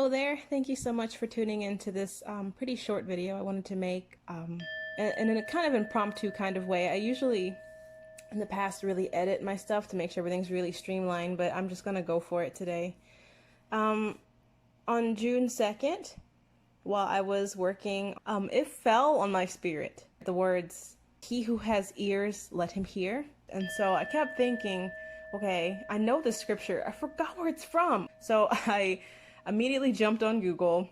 Hello there. Thank you so much for tuning into this pretty short video I wanted to make and in a kind of impromptu kind of way. I usually in the past really edit my stuff to make sure everything's really streamlined, but I'm just going to go for it today. On June 2nd, while I was working, it fell on my spirit. The words, "He who has ears, let him hear." And so I kept thinking, okay, I know the scripture. I forgot where it's from. So I immediately jumped on Google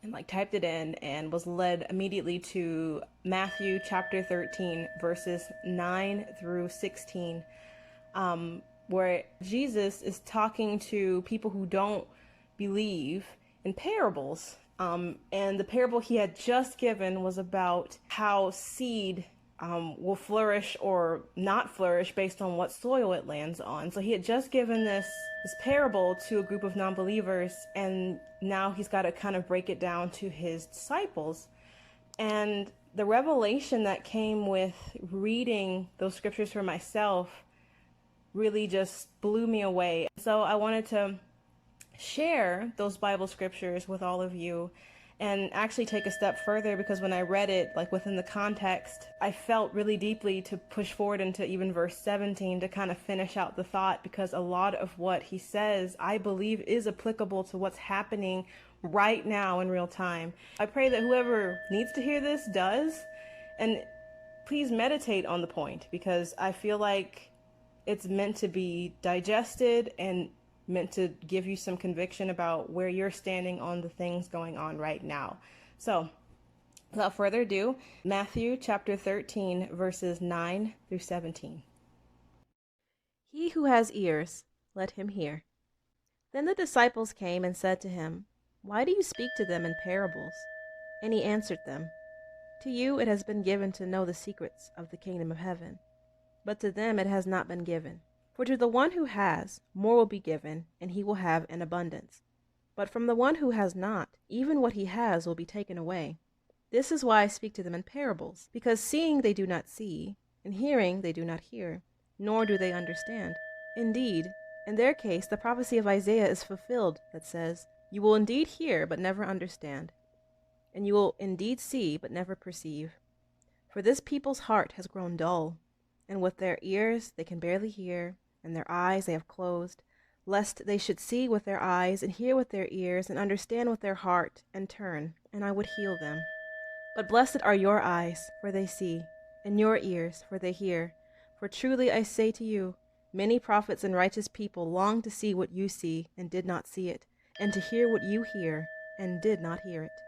and typed it in and was led immediately to Matthew chapter 13 verses 9 through 16, where Jesus is talking to people who don't believe in parables. And the parable he had just given was about how seed will flourish or not flourish based on what soil it lands on. So he had just given this parable to a group of non-believers, and now he's got to kind of break it down to his disciples. And the revelation that came with reading those scriptures for myself really just blew me away. So I wanted to share those Bible scriptures with all of you and actually take a step further, because when I read it, within the context, I felt really deeply to push forward into even verse 17 to kind of finish out the thought, because a lot of what he says, I believe, is applicable to what's happening right now in real time. I pray that whoever needs to hear this does, and please meditate on the point, because I feel like it's meant to be digested and meant to give you some conviction about where you're standing on the things going on right now. So, without further ado, Matthew chapter 13, verses 9 through 17. He who has ears, let him hear. Then the disciples came and said to him, "Why do you speak to them in parables?" And he answered them, "To you it has been given to know the secrets of the kingdom of heaven, but to them it has not been given. For to the one who has, more will be given, and he will have an abundance. But from the one who has not, even what he has will be taken away. This is why I speak to them in parables, because seeing they do not see, and hearing they do not hear, nor do they understand. Indeed, in their case the prophecy of Isaiah is fulfilled that says, 'You will indeed hear, but never understand, and you will indeed see, but never perceive. For this people's heart has grown dull, and with their ears they can barely hear, and their eyes they have closed, lest they should see with their eyes, and hear with their ears, and understand with their heart, and turn, and I would heal them.' But blessed are your eyes, for they see, and your ears, for they hear. For truly I say to you, many prophets and righteous people longed to see what you see, and did not see it, and to hear what you hear, and did not hear it."